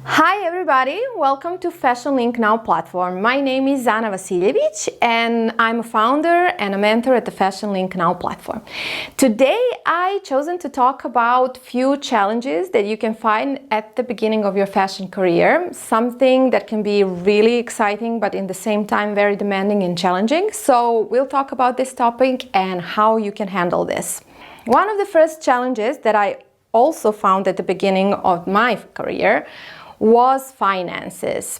Hi everybody, welcome to Fashionlinknow platform. My name is Ana Vasiljevic and I'm a founder and a mentor at the Fashionlinknow platform. Today I chosen to talk about few challenges that you can find at the beginning of your fashion career, something that can be really exciting but in the same time very demanding and challenging. So we'll talk about this topic and how you can handle this. One of the first challenges that I also found at the beginning of my career was finances.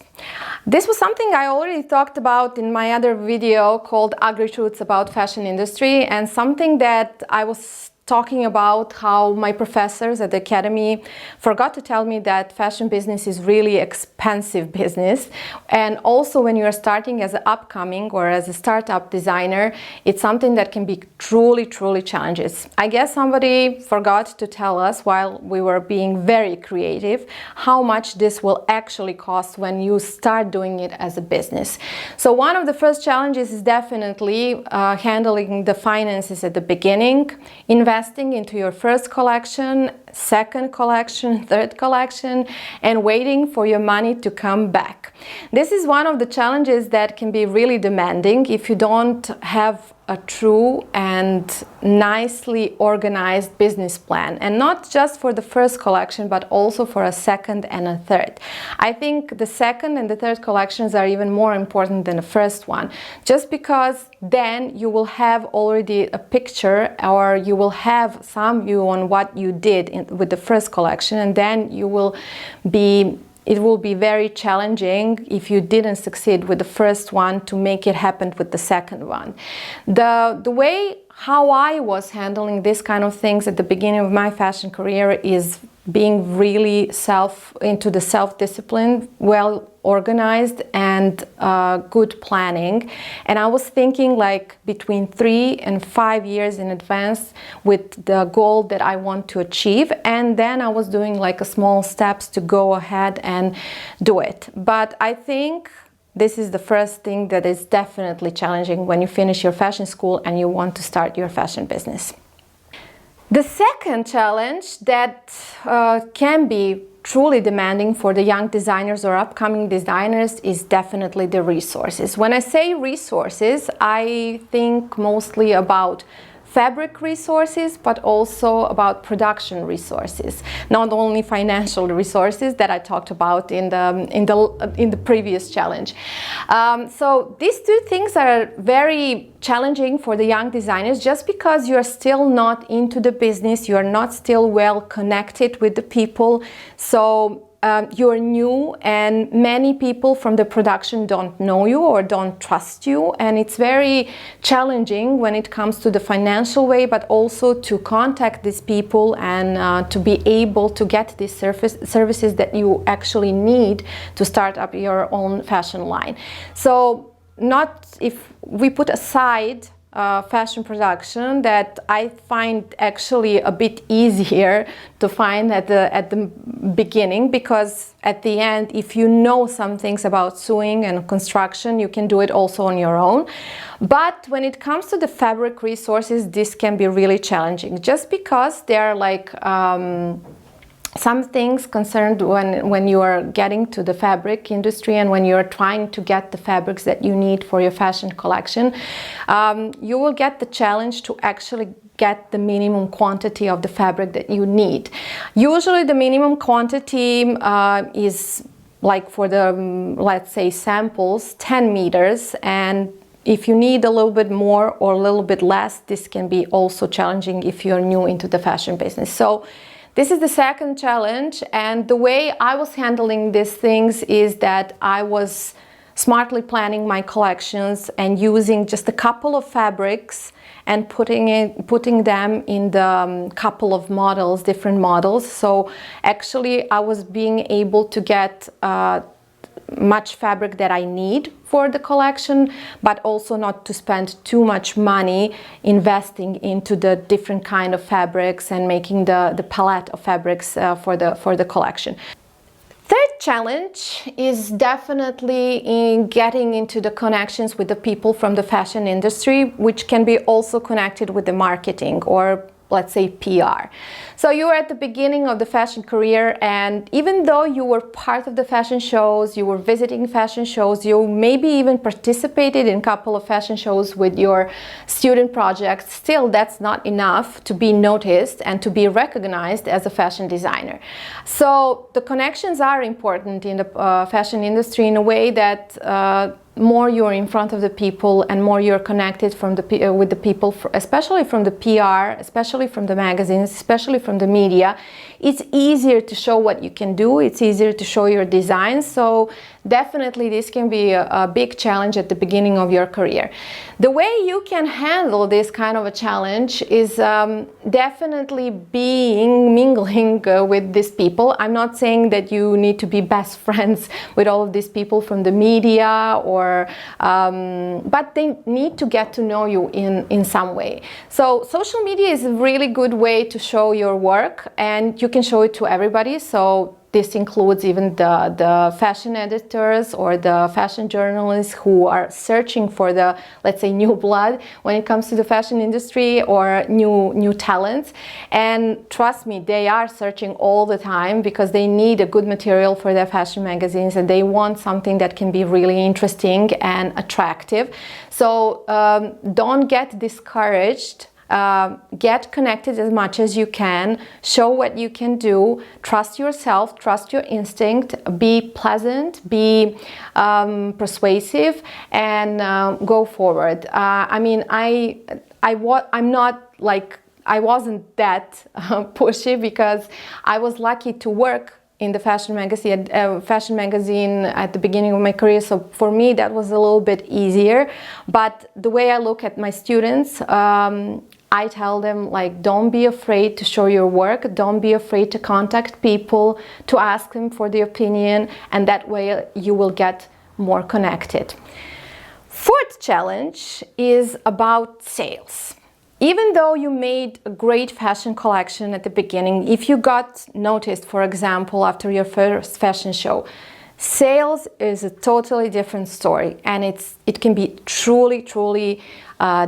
This was something I already talked about in my other video called Ugly Truths About Fashion Industry, and something that I was talking about how my professors at the academy forgot to tell me that fashion business is really expensive business. And also when you are starting as an upcoming or as a startup designer, it's something that can be truly challenging. I guess somebody forgot to tell us while we were being very creative how much this will actually cost when you start doing it as a business. So one of the first challenges is definitely handling the finances at the beginning, investing into your first collection, second collection, third collection, and waiting for your money to come back. This is one of the challenges that can be really demanding if you don't have a true and nicely organized business plan, and not just for the first collection but also for a second and a third. I think the second and the third collections are even more important than the first one, just because then you will have already a picture, or you will have some view on what you did with the first collection, and then it will be very challenging if you didn't succeed with the first one to make it happen with the second one. The way how I was handling this kind of things at the beginning of my fashion career is being really into the self-discipline, well organized, and good planning. And I was thinking like between 3 and 5 years in advance with the goal that I want to achieve, and then I was doing like a small steps to go ahead and do it. But I think this is the first thing that is definitely challenging when you finish your fashion school and you want to start your fashion business. The second challenge that can be truly demanding for the young designers or upcoming designers is definitely the resources. When I say resources, I think mostly about fabric resources, but also about production resources, not only financial resources that I talked about in the previous challenge. So these two things are very challenging for the young designers, just because you are still not into the business, you are not still well connected with the people. So you're new and many people from the production don't know you or don't trust you, and it's very challenging when it comes to the financial way, but also to contact these people and to be able to get these services that you actually need to start up your own fashion line. So not if we put aside fashion production, that I find actually a bit easier to find at the beginning, because at the end, if you know some things about sewing and construction, you can do it also on your own. But when it comes to the fabric resources, this can be really challenging, just because they are like some things concerned when you are getting to the fabric industry and when you're trying to get the fabrics that you need for your fashion collection. You will get the challenge to actually get the minimum quantity of the fabric that you need. Usually the minimum quantity is like for the, let's say, samples, 10 meters, and if you need a little bit more or a little bit less, this can be also challenging if you're new into the fashion business. So this is the second challenge, and the way I was handling these things is that I was smartly planning my collections and using just a couple of fabrics and putting them in the couple of models, different models. So actually I was being able to get much fabric that I need for the collection, but also not to spend too much money investing into the different kind of fabrics and making the palette of fabrics for the collection. Third challenge is definitely in getting into the connections with the people from the fashion industry, which can be also connected with the marketing, or let's say PR. So you were at the beginning of the fashion career, and even though you were part of the fashion shows, you were visiting fashion shows, you maybe even participated in a couple of fashion shows with your student projects, still that's not enough to be noticed and to be recognized as a fashion designer. So the connections are important in the fashion industry in a way that more you're in front of the people and more you're connected with the people, especially from the PR, especially from the magazines, especially from the media, it's easier to show what you can do, it's easier to show your designs. So definitely this can be a big challenge at the beginning of your career. The way you can handle this kind of a challenge is definitely mingling with these people. I'm not saying that you need to be best friends with all of these people from the media, but they need to get to know you in some way. So social media is a really good way to show your work, and you can show it to everybody. So this includes even the fashion editors or the fashion journalists who are searching for the, let's say, new blood when it comes to the fashion industry, or new talents. And trust me, they are searching all the time because they need a good material for their fashion magazines, and they want something that can be really interesting and attractive. So don't get discouraged. Get connected as much as you can, show what you can do, trust yourself, trust your instinct, be pleasant, be persuasive, and go forward. I mean, I'm not like, I wasn't that pushy, because I was lucky to work in the fashion magazine at the beginning of my career. So for me, that was a little bit easier. But the way I look at my students, I tell them, like, don't be afraid to show your work, don't be afraid to contact people, to ask them for the opinion, and that way you will get more connected. Fourth challenge is about sales. Even though you made a great fashion collection at the beginning, if you got noticed, for example, after your first fashion show, sales is a totally different story, and it can be truly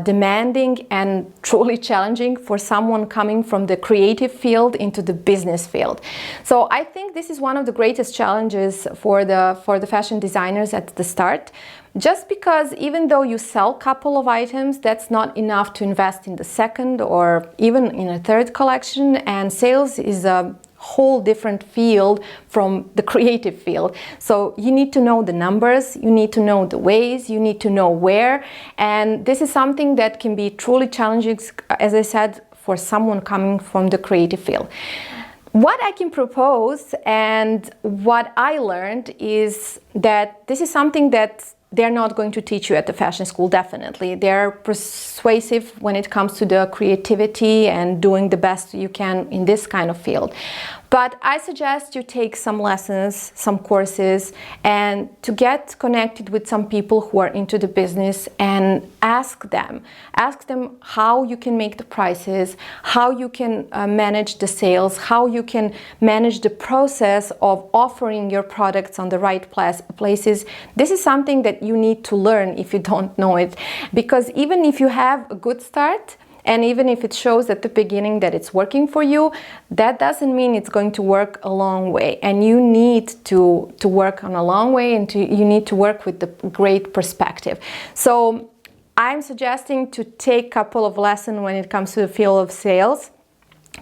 demanding and truly challenging for someone coming from the creative field into the business field. So I think this is one of the greatest challenges for the fashion designers at the start, just because even though you sell a couple of items, that's not enough to invest in the second or even in a third collection, and sales is a whole different field from the creative field. So you need to know the numbers, you need to know the ways, you need to know where, and this is something that can be truly challenging, as I said, for someone coming from the creative field. What I can propose and what I learned is that this is something that they're not going to teach you at the fashion school, definitely. They're persuasive when it comes to the creativity and doing the best you can in this kind of field. But I suggest you take some lessons, some courses, and to get connected with some people who are into the business and ask them how you can make the prices, how you can manage the sales, how you can manage the process of offering your products on the right places. This is something that you need to learn if you don't know it, because even if you have a good start, and even if it shows at the beginning that it's working for you, that doesn't mean it's going to work a long way. And you need to work on a long way, and you need to work with the great perspective. So I'm suggesting to take a couple of lessons when it comes to the field of sales,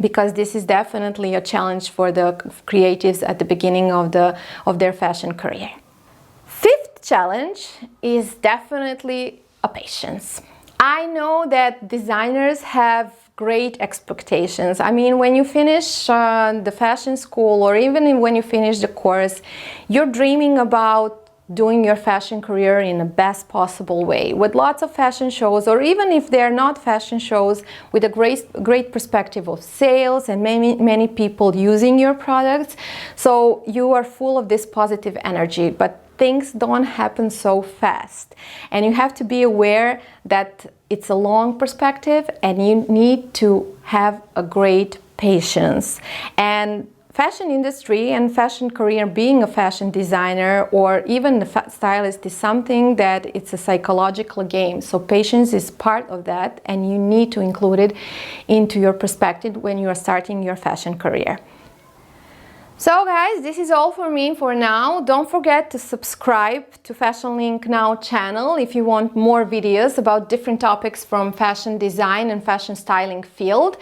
because this is definitely a challenge for the creatives at the beginning of their fashion career. Fifth challenge is definitely a patience. I know that designers have great expectations. I mean, when you finish the fashion school, or even when you finish the course, you're dreaming about doing your fashion career in the best possible way, with lots of fashion shows, or even if they're not fashion shows, with a great perspective of sales and many people using your products. So you are full of this positive energy, but things don't happen so fast, and you have to be aware that it's a long perspective, and you need to have a great patience. And fashion industry and fashion career, being a fashion designer or even a stylist, is something that it's a psychological game. So patience is part of that, and you need to include it into your perspective when you are starting your fashion career. So guys, this is all for me for now. Don't forget to subscribe to Fashionlinknow channel if you want more videos about different topics from fashion design and fashion styling field.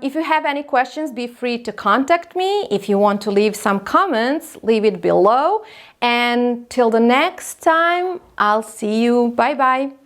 If you have any questions, be free to contact me. If you want to leave some comments, leave it below. And till the next time, I'll see you. Bye bye.